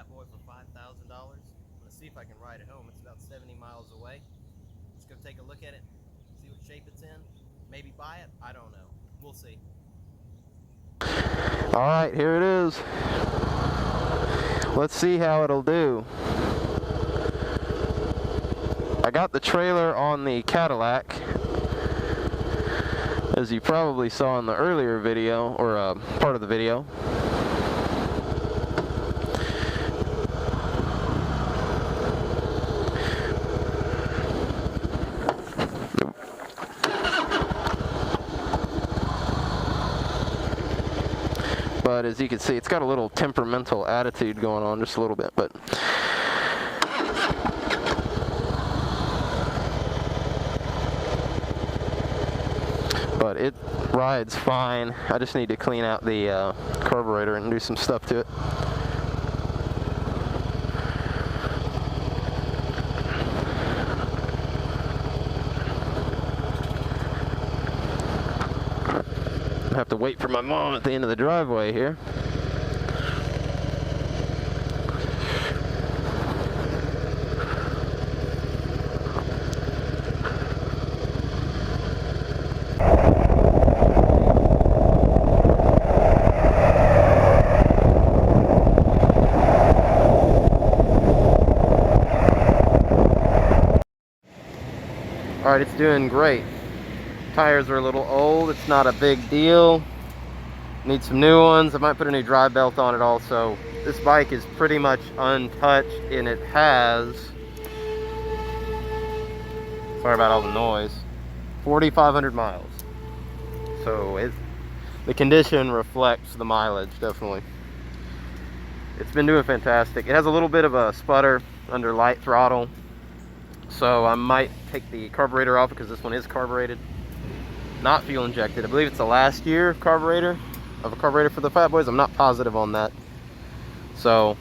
Fatboy for $5,000. I'm gonna see if I can ride it home. It's about 70 miles away. Let's go take a look at it, see what shape it's in. Maybe buy it. I don't know. We'll see. All right, here it is. Let's see how it'll do. I got the trailer on the Cadillac, as you probably saw in the earlier video, or part of the video. But as you can see, it's got a little temperamental attitude going on, just a little bit, but it rides fine. I just need to clean out the carburetor and do some stuff to it. I have to wait for my mom at the end of the driveway here. All right, it's doing great. Tires are a little old. It's not a big deal. Need some new ones. I might put a new drive belt on it also. This bike is pretty much untouched, and it has, sorry about all the noise, 4,500 miles. So the condition reflects the mileage, definitely. It's been doing fantastic. It has a little bit of a sputter under light throttle, so I might take the carburetor off because this one is carbureted, not fuel injected. I believe it's the last year carburetor of a carburetor for the Fatboys. I'm not positive on that, so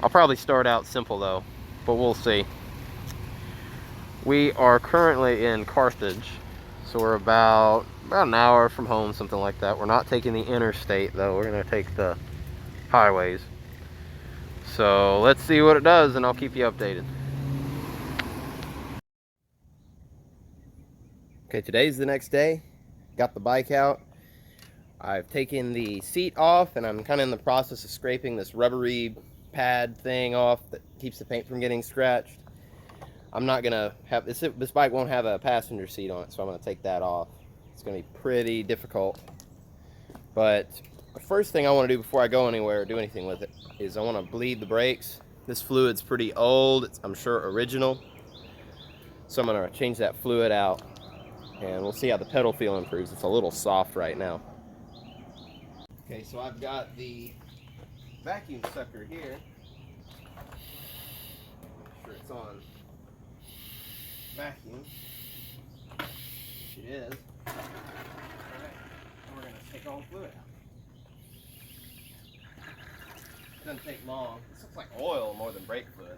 I'll probably start out simple though, but we'll see. We are currently in Carthage, so we're about an hour from home, something like that. We're not taking the interstate though. We're gonna take the highways. So let's see what it does, and I'll keep you updated. Okay, today's the next day. Got the bike out. I've taken the seat off, and I'm kind of in the process of scraping this rubbery pad thing off that keeps the paint from getting scratched. I'm not gonna have this bike won't have a passenger seat on it, so I'm gonna take that off. It's gonna be pretty difficult. But the first thing I want to do before I go anywhere or do anything with it is I want to bleed the brakes. This fluid's pretty old. It's, I'm sure, original. So I'm gonna change that fluid out, and we'll see how the pedal feel improves. It's a little soft right now. Okay, so I've got the vacuum sucker here. Make sure it's on vacuum. It is. Alright, we're going to take all the fluid out. It doesn't take long. This looks like oil more than brake fluid.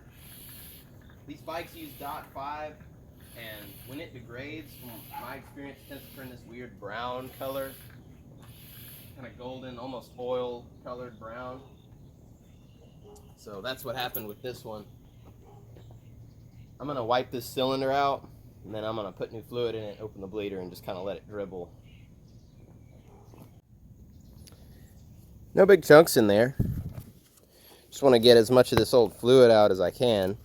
These bikes use .5, and when it degrades, from my experience, it tends to turn this weird brown color. Kind of golden, almost oil colored brown. So that's what happened with this one. I'm going to wipe this cylinder out, and then I'm going to put new fluid in it, open the bleeder, and just kind of let it dribble. No big chunks in there. Just want to get as much of this old fluid out as I can.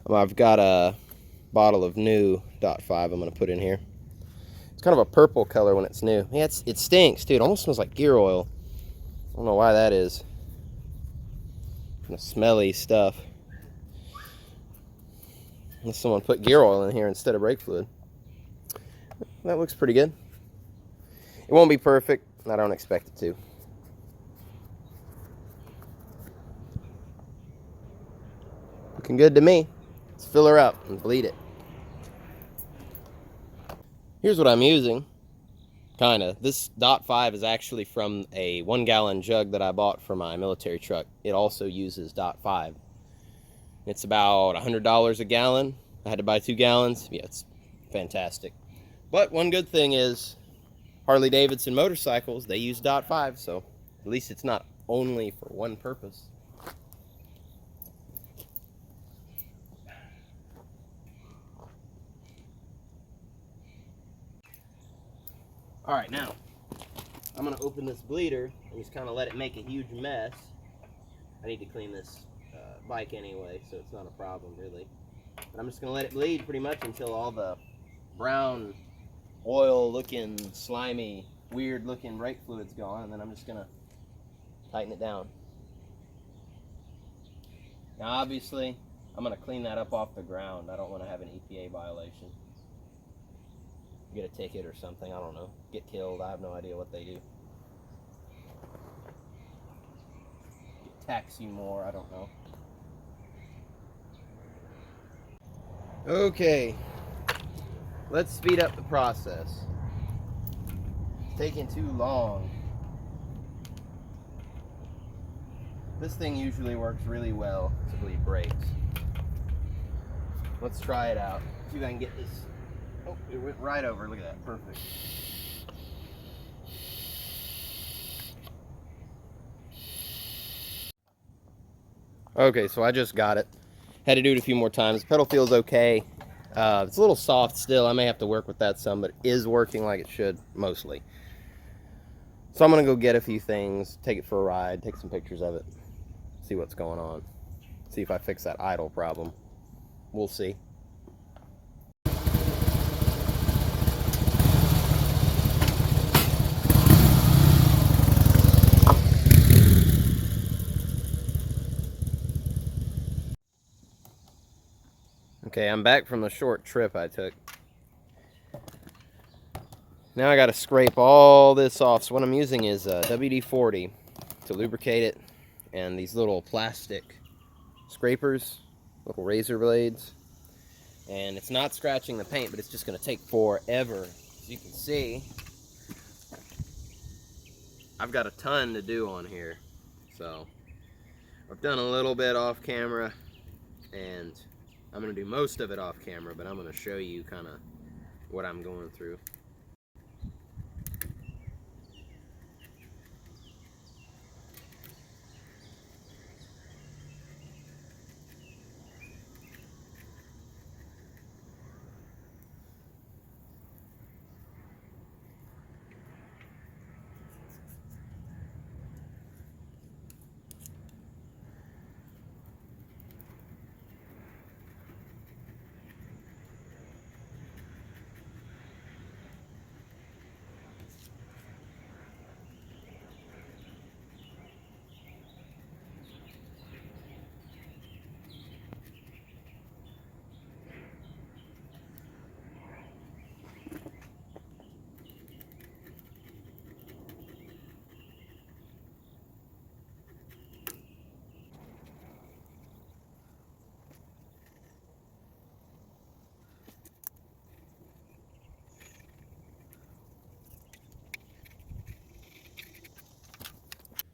I've got a bottle of new .5 I'm going to put in here. It's kind of a purple color when it's new. Yeah, it stinks, too. It almost smells like gear oil. I don't know why that is. Kind of smelly stuff. Unless someone put gear oil in here instead of brake fluid. That looks pretty good. It won't be perfect. I don't expect it to. Looking good to me. Let's fill her up and bleed it. Here's what I'm using. Kinda. This .5 is actually from a 1-gallon jug that I bought for my military truck. It also uses .5. It's about $100 a gallon. I had to buy 2 gallons. Yeah, it's fantastic. But one good thing is Harley Davidson motorcycles, they use .5, so at least it's not only for one purpose. Alright, now, I'm going to open this bleeder and just kind of let it make a huge mess. I need to clean this bike anyway, so it's not a problem, really. But I'm just going to let it bleed pretty much until all the brown, oil-looking, slimy, weird-looking brake fluid's gone, and then I'm just going to tighten it down. Now, obviously, I'm going to clean that up off the ground. I don't want to have an EPA violation. Get a ticket or something, I don't know. Get killed, I have no idea what they do. Tax you more, I don't know. Okay, let's speed up the process. It's taking too long. This thing usually works really well to bleed brakes. Let's try it out. See if I can get this. Oh, it went right over. Look at that. Perfect. Okay, so I just got it. Had to do it a few more times. The pedal feels okay. It's a little soft still. I may have to work with that some, but it is working like it should, mostly. So I'm going to go get a few things, take it for a ride, take some pictures of it, see what's going on. See if I fix that idle problem. We'll see. Okay, I'm back from the short trip I took. Now I got to scrape all this off. So what I'm using is WD-40 to lubricate it, and these little plastic scrapers, little razor blades. And it's not scratching the paint, but it's just going to take forever. As you can see, I've got a ton to do on here. So I've done a little bit off camera, and I'm going to do most of it off camera, but I'm going to show you kind of what I'm going through.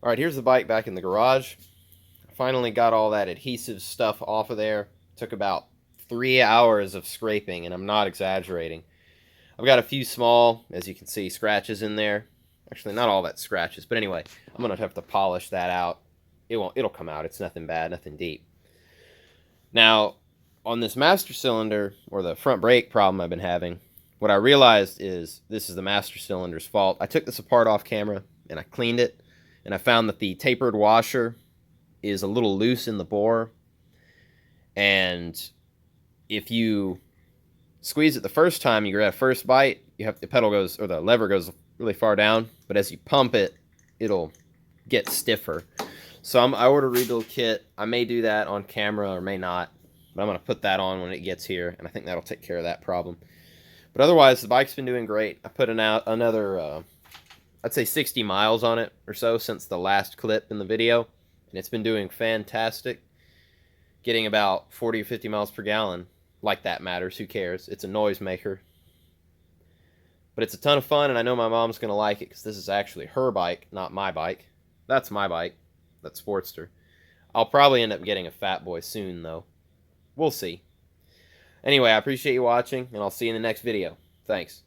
All right, here's the bike back in the garage. I finally got all that adhesive stuff off of there. Took about 3 hours of scraping, and I'm not exaggerating. I've got a few small, as you can see, scratches in there. Actually, not all that scratches, but anyway, I'm gonna have to polish that out. It'll come out. It's nothing bad, nothing deep. Now, on this master cylinder, or the front brake problem I've been having, what I realized is this is the master cylinder's fault. I took this apart off camera, and I cleaned it, and I found that the tapered washer is a little loose in the bore, and if you squeeze it the first time, you grab first bite, the pedal goes, or the lever goes really far down, but as you pump it, it'll get stiffer. So I ordered a rebuild kit. I may do that on camera or may not, but I'm going to put that on when it gets here, and I think that'll take care of that problem. But otherwise, the bike's been doing great. I put another I'd say 60 miles on it or so since the last clip in the video, and it's been doing fantastic, getting about 40 or 50 miles per gallon. Like that matters, who cares? It's a noisemaker. But it's a ton of fun, and I know my mom's going to like it because this is actually her bike, not my bike. That's my bike, that Sportster. I'll probably end up getting a Fatboy soon, though. We'll see. Anyway, I appreciate you watching, and I'll see you in the next video. Thanks.